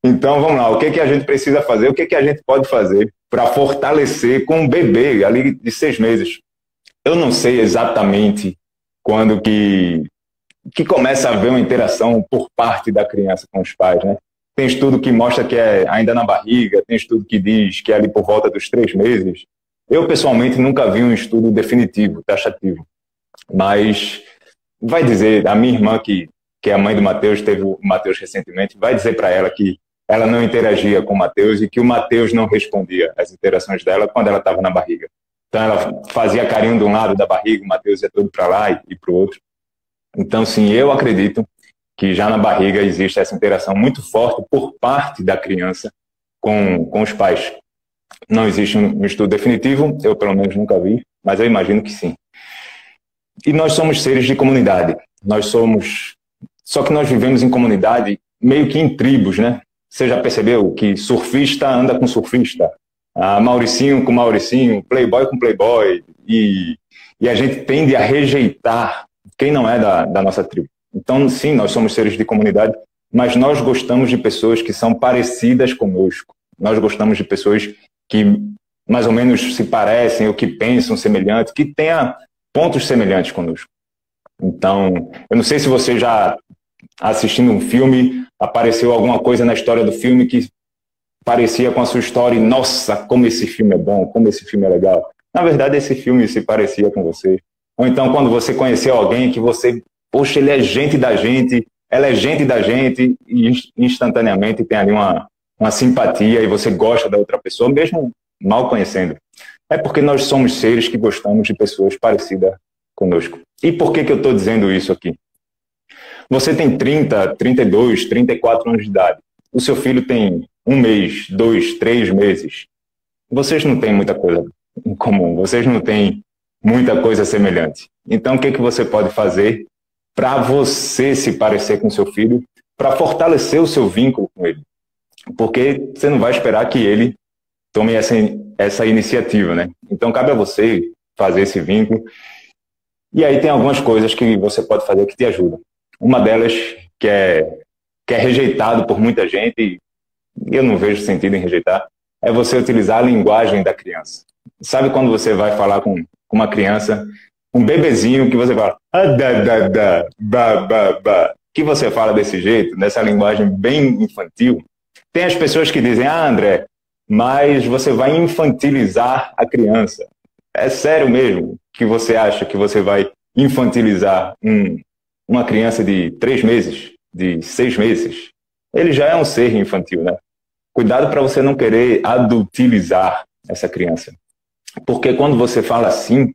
Então, vamos lá. O que que a gente precisa fazer? O que que a gente pode fazer para fortalecer com um bebê ali de 6 meses? Eu não sei exatamente quando que começa a haver uma interação por parte da criança com os pais, né? Tem estudo que mostra que é ainda na barriga, tem estudo que diz que é ali por volta dos 3 meses. Eu, pessoalmente, nunca vi um estudo definitivo, taxativo. Mas vai dizer, a minha irmã, que é a mãe do Matheus, teve o Matheus recentemente, vai dizer para ela que ela não interagia com o Matheus e que o Matheus não respondia às interações dela quando ela estava na barriga. Então ela fazia carinho de um lado da barriga, o Matheus ia todo para lá e para o outro. Então, sim, eu acredito que já na barriga existe essa interação muito forte por parte da criança com os pais. Não existe um estudo definitivo, eu pelo menos nunca vi, mas eu imagino que sim. E nós somos seres de comunidade. Só que nós vivemos em comunidade meio que em tribos, né? Você já percebeu que surfista anda com surfista, Mauricinho com Mauricinho, playboy com playboy, e a gente tende a rejeitar quem não é da nossa tribo. Então, sim, nós somos seres de comunidade, mas nós gostamos de pessoas que são parecidas conosco. Nós gostamos de pessoas que mais ou menos se parecem ou que pensam semelhante, que tenham pontos semelhantes conosco. Então, eu não sei se você já assistindo um filme, apareceu alguma coisa na história do filme que parecia com a sua história e, nossa, como esse filme é bom, como esse filme é legal. Na verdade, esse filme se parecia com você. Ou então, quando você conheceu alguém que você, poxa, ele é gente da gente, ela é gente da gente, e instantaneamente tem ali uma simpatia e você gosta da outra pessoa, mesmo mal conhecendo. É porque nós somos seres que gostamos de pessoas parecidas conosco. E por que eu estou dizendo isso aqui? Você tem 30, 32, 34 anos de idade. O seu filho tem 1 mês, 2, 3 meses. Vocês não têm muita coisa em comum. Vocês não têm muita coisa semelhante. Então, o que você pode fazer para você se parecer com seu filho, para fortalecer o seu vínculo com ele? Porque você não vai esperar que ele tome essa iniciativa, né? Então, cabe a você fazer esse vínculo. E aí tem algumas coisas que você pode fazer que te ajudam. Uma delas, que é rejeitado por muita gente, e eu não vejo sentido em rejeitar, é você utilizar a linguagem da criança. Sabe quando você vai falar com uma criança, um bebezinho, que você fala, que você fala desse jeito, nessa linguagem bem infantil? Tem as pessoas que dizem, André, mas você vai infantilizar a criança. É sério mesmo que você acha que você vai infantilizar uma criança de 3 meses, de 6 meses? Ele já é um ser infantil, né? Cuidado para você não querer adultilizar essa criança. Porque quando você fala assim,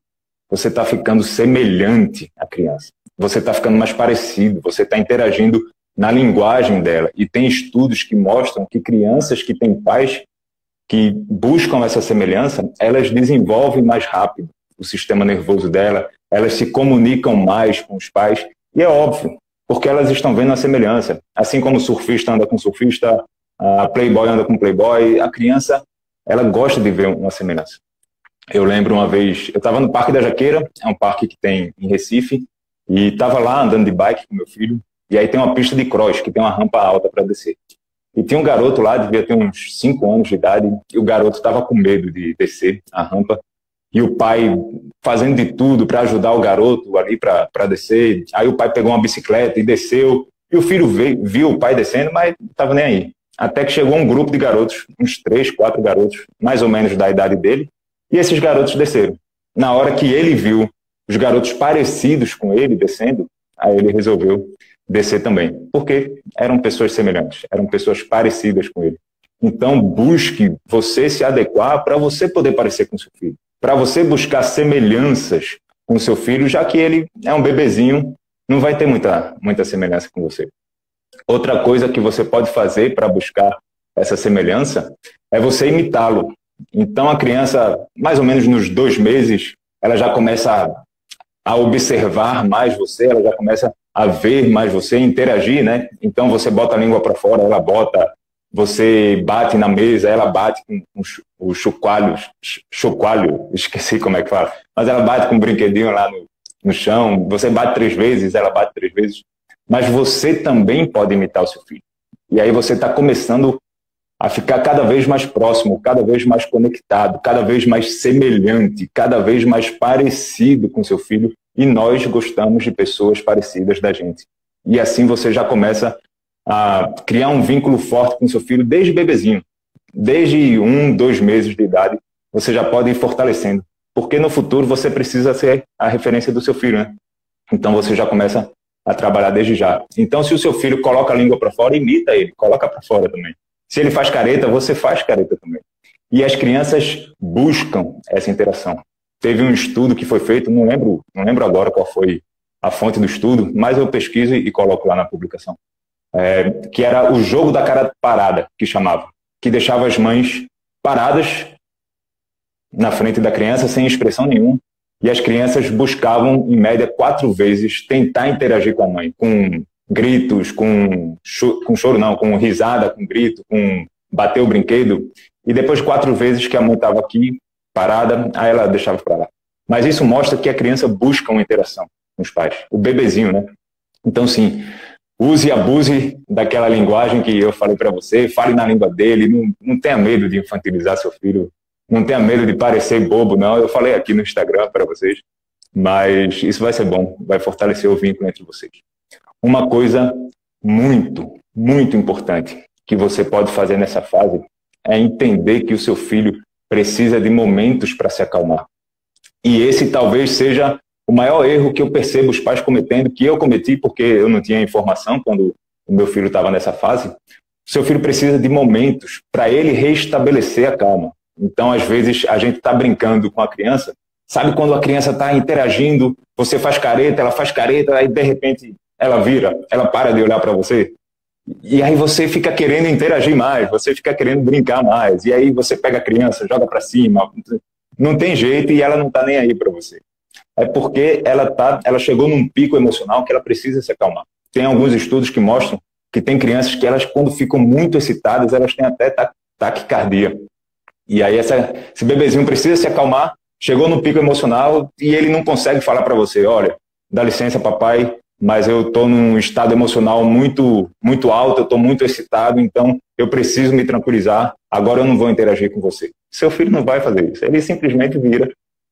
você está ficando semelhante à criança. Você está ficando mais parecido, você está interagindo na linguagem dela. E tem estudos que mostram que crianças que têm pais que buscam essa semelhança, elas desenvolvem mais rápido o sistema nervoso dela, elas se comunicam mais com os pais. E é óbvio, porque elas estão vendo a semelhança. Assim como o surfista anda com surfista, a playboy anda com playboy, a criança, ela gosta de ver uma semelhança. Eu lembro uma vez, eu estava no Parque da Jaqueira, é um parque que tem em Recife, e estava lá andando de bike com meu filho, e aí tem uma pista de cross, que tem uma rampa alta para descer. E tinha um garoto lá, devia ter uns 5 anos de idade, e o garoto estava com medo de descer a rampa, e o pai fazendo de tudo para ajudar o garoto ali para descer. Aí o pai pegou uma bicicleta e desceu, e o filho viu o pai descendo, mas não estava nem aí. Até que chegou um grupo de garotos, uns 3, 4 garotos, mais ou menos da idade dele, e esses garotos desceram. Na hora que ele viu os garotos parecidos com ele descendo, aí ele resolveu descer também. Porque eram pessoas semelhantes, eram pessoas parecidas com ele. Então, busque você se adequar para você poder parecer com seu filho. Para você buscar semelhanças com seu filho, já que ele é um bebezinho, não vai ter muita semelhança com você. Outra coisa que você pode fazer para buscar essa semelhança é você imitá-lo. Então, a criança, mais ou menos nos 2 meses, ela já começa a observar mais você, ela já começa a ver mais você, interagir, né? Então, você bota a língua para fora, ela bota, você bate na mesa, ela bate com o chocalho, esqueci como é que fala, mas ela bate com um brinquedinho lá no chão, você bate 3 vezes, ela bate 3 vezes, mas você também pode imitar o seu filho. E aí você está começando a ficar cada vez mais próximo, cada vez mais conectado, cada vez mais semelhante, cada vez mais parecido com seu filho. E nós gostamos de pessoas parecidas da gente. E assim você já começa a criar um vínculo forte com seu filho desde bebezinho. Desde 1, 2 meses de idade, você já pode ir fortalecendo. Porque no futuro você precisa ser a referência do seu filho, né? Então você já começa a trabalhar desde já. Então se o seu filho coloca a língua para fora, imita ele, coloca para fora também. Se ele faz careta, você faz careta também. E as crianças buscam essa interação. Teve um estudo que foi feito, não lembro agora qual foi a fonte do estudo, mas eu pesquiso e coloco lá na publicação. Que era o jogo da cara parada, que chamava. Que deixava as mães paradas na frente da criança, sem expressão nenhuma, e as crianças buscavam, em média, 4 vezes tentar interagir com a mãe, com gritos, com choro não, com risada, com grito, com bater o brinquedo, e depois 4 vezes que a mãe estava aqui, parada, aí ela deixava para lá. Mas isso mostra que a criança busca uma interação com os pais, o bebezinho, né? Então, sim, use e abuse daquela linguagem que eu falei para você, fale na língua dele, não tenha medo de infantilizar seu filho, não tenha medo de parecer bobo, não. Eu falei aqui no Instagram para vocês, mas isso vai ser bom, vai fortalecer o vínculo entre vocês. Uma coisa muito, muito importante que você pode fazer nessa fase é entender que o seu filho precisa de momentos para se acalmar. E esse talvez seja o maior erro que eu percebo os pais cometendo, que eu cometi porque eu não tinha informação quando o meu filho estava nessa fase. O seu filho precisa de momentos para ele restabelecer a calma. Então, às vezes, a gente está brincando com a criança, sabe quando a criança está interagindo, você faz careta, ela faz careta, aí de repente ela vira, ela para de olhar para você, e aí você fica querendo interagir mais, você fica querendo brincar mais, e aí você pega a criança, joga para cima, não tem jeito e ela não está nem aí para você. É porque ela chegou num pico emocional que ela precisa se acalmar. Tem alguns estudos que mostram que tem crianças que elas, quando ficam muito excitadas, elas têm até taquicardia. E aí esse bebezinho precisa se acalmar, chegou no pico emocional e ele não consegue falar para você, olha, dá licença papai, mas eu estou num estado emocional muito, muito alto, eu estou muito excitado, então eu preciso me tranquilizar, agora eu não vou interagir com você. Seu filho não vai fazer isso, ele simplesmente vira.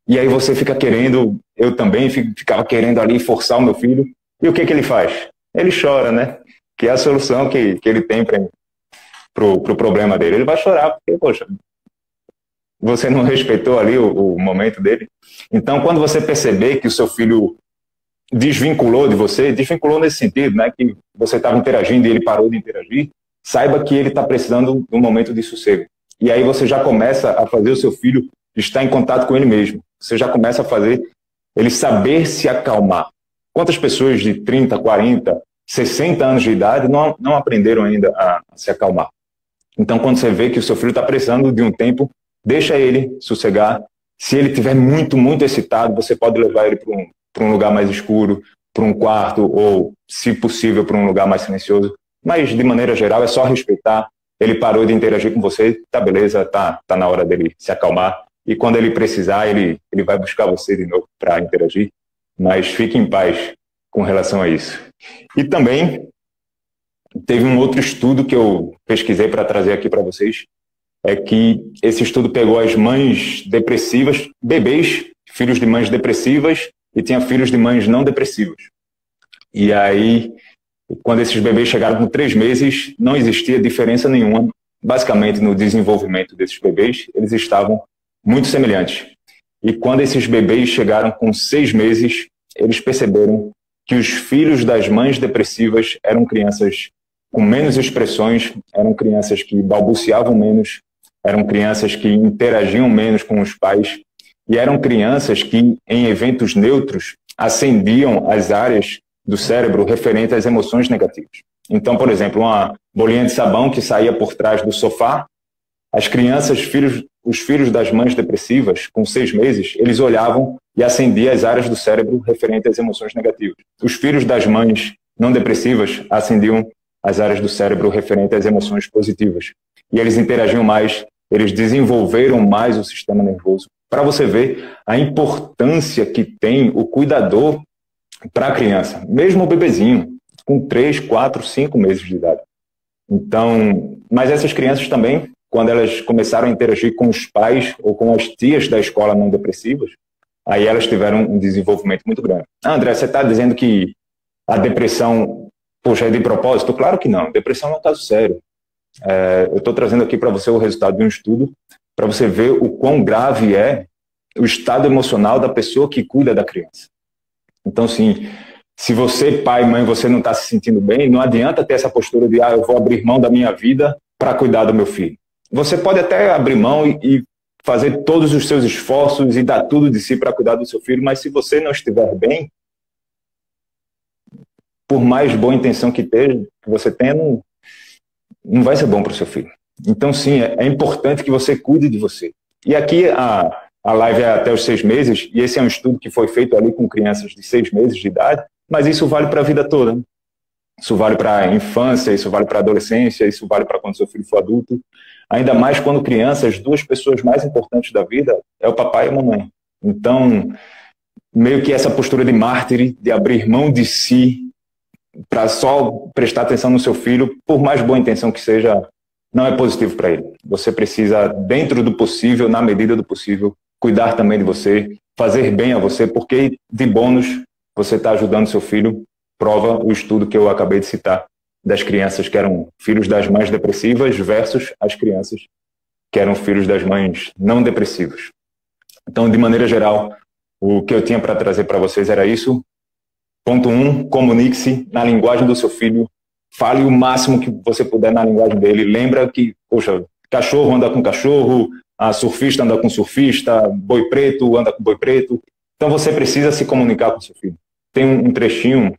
E aí você fica querendo, eu também ficava querendo ali forçar o meu filho, e o que ele faz? Ele chora, né? Que é a solução que ele tem pro problema dele. Ele vai chorar, porque, poxa, você não respeitou ali o momento dele. Então, quando você perceber que o seu filho desvinculou de você, desvinculou nesse sentido, né, que você estava interagindo e ele parou de interagir, saiba que ele está precisando de um momento de sossego. E aí você já começa a fazer o seu filho estar em contato com ele mesmo. Você já começa a fazer ele saber se acalmar. Quantas pessoas de 30, 40, 60 anos de idade não aprenderam ainda a se acalmar? Então, quando você vê que o seu filho está precisando de um tempo, deixa ele sossegar. Se ele estiver muito, muito excitado, você pode levar ele para um lugar mais escuro, para um quarto, ou, se possível, para um lugar mais silencioso. Mas, de maneira geral, é só respeitar. Ele parou de interagir com você, tá beleza, tá na hora dele se acalmar. E quando ele precisar, ele vai buscar você de novo para interagir. Mas fique em paz com relação a isso. E também teve um outro estudo que eu pesquisei para trazer aqui para vocês, é que esse estudo pegou as mães depressivas, bebês, filhos de mães depressivas, e tinha filhos de mães não depressivas. E aí, quando esses bebês chegaram com 3 meses, não existia diferença nenhuma. Basicamente, no desenvolvimento desses bebês, eles estavam muito semelhantes. E quando esses bebês chegaram com 6 meses, eles perceberam que os filhos das mães depressivas eram crianças com menos expressões, eram crianças que balbuciavam menos, eram crianças que interagiam menos com os pais, e eram crianças que, em eventos neutros, acendiam as áreas do cérebro referentes às emoções negativas. Então, por exemplo, uma bolinha de sabão que saía por trás do sofá, as crianças, os filhos das mães depressivas, com 6 meses, eles olhavam e acendiam as áreas do cérebro referentes às emoções negativas. Os filhos das mães não depressivas acendiam as áreas do cérebro referentes às emoções positivas. E eles interagiam mais, eles desenvolveram mais o sistema nervoso. Para você ver a importância que tem o cuidador para a criança, mesmo o bebezinho, com 3, 4, 5 meses de idade. Então, mas essas crianças também, quando elas começaram a interagir com os pais ou com as tias da escola não depressivas, aí elas tiveram um desenvolvimento muito grande. Ah, André, você está dizendo que a depressão, poxa, é de propósito? Claro que não. Depressão é um caso sério. Eu estou trazendo aqui para você o resultado de um estudo para você ver o quão grave é o estado emocional da pessoa que cuida da criança. Então, sim, se você, pai, mãe, você não está se sentindo bem, não adianta ter essa postura de, eu vou abrir mão da minha vida para cuidar do meu filho. Você pode até abrir mão e fazer todos os seus esforços e dar tudo de si para cuidar do seu filho, mas se você não estiver bem, por mais boa intenção que você tenha, não vai ser bom para o seu filho. Então, sim, é importante que você cuide de você. E aqui a live é até os 6 meses, e esse é um estudo que foi feito ali com crianças de 6 meses de idade, mas isso vale para a vida toda. Né? Isso vale para a infância, isso vale para a adolescência, isso vale para quando seu filho for adulto. Ainda mais quando criança, as 2 pessoas mais importantes da vida é o papai e a mamãe. Então, meio que essa postura de mártir, de abrir mão de si, para só prestar atenção no seu filho, por mais boa intenção que seja, não é positivo para ele. Você precisa, dentro do possível, na medida do possível, cuidar também de você, fazer bem a você, porque de bônus você está ajudando seu filho. Prova o estudo que eu acabei de citar das crianças que eram filhos das mães depressivas versus as crianças que eram filhos das mães não depressivas. Então, de maneira geral, o que eu tinha para trazer para vocês era isso. Ponto 1, comunique-se na linguagem do seu filho. Fale o máximo que você puder na linguagem dele. Lembra que, poxa, cachorro anda com cachorro, a surfista anda com surfista, boi preto anda com boi preto. Então você precisa se comunicar com seu filho. Tem um trechinho,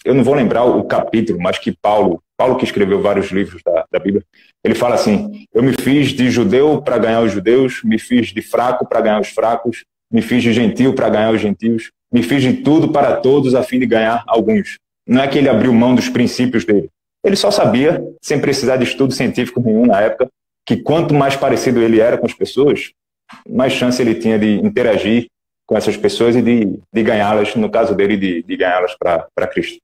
eu não vou lembrar o capítulo, mas que Paulo que escreveu vários livros da Bíblia, ele fala assim: eu me fiz de judeu para ganhar os judeus, me fiz de fraco para ganhar os fracos, me fiz de gentil para ganhar os gentios, me fiz de tudo para todos a fim de ganhar alguns. Não é que ele abriu mão dos princípios dele. Ele só sabia, sem precisar de estudo científico nenhum na época, que quanto mais parecido ele era com as pessoas, mais chance ele tinha de interagir com essas pessoas e de ganhá-las, no caso dele, de ganhá-las para Cristo.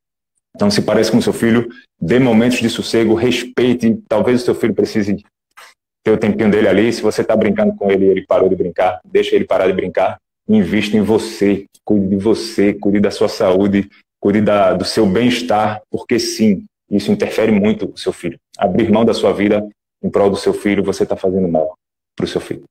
Então, se parece com o seu filho, dê momentos de sossego, respeite. Talvez o seu filho precise ter o tempinho dele ali. Se você está brincando com ele e ele parou de brincar, deixa ele parar de brincar. Invista em você, cuide de você, cuide da sua saúde, cuide do seu bem-estar, porque sim, isso interfere muito no seu filho. Abrir mão da sua vida em prol do seu filho, você está fazendo mal para o seu filho.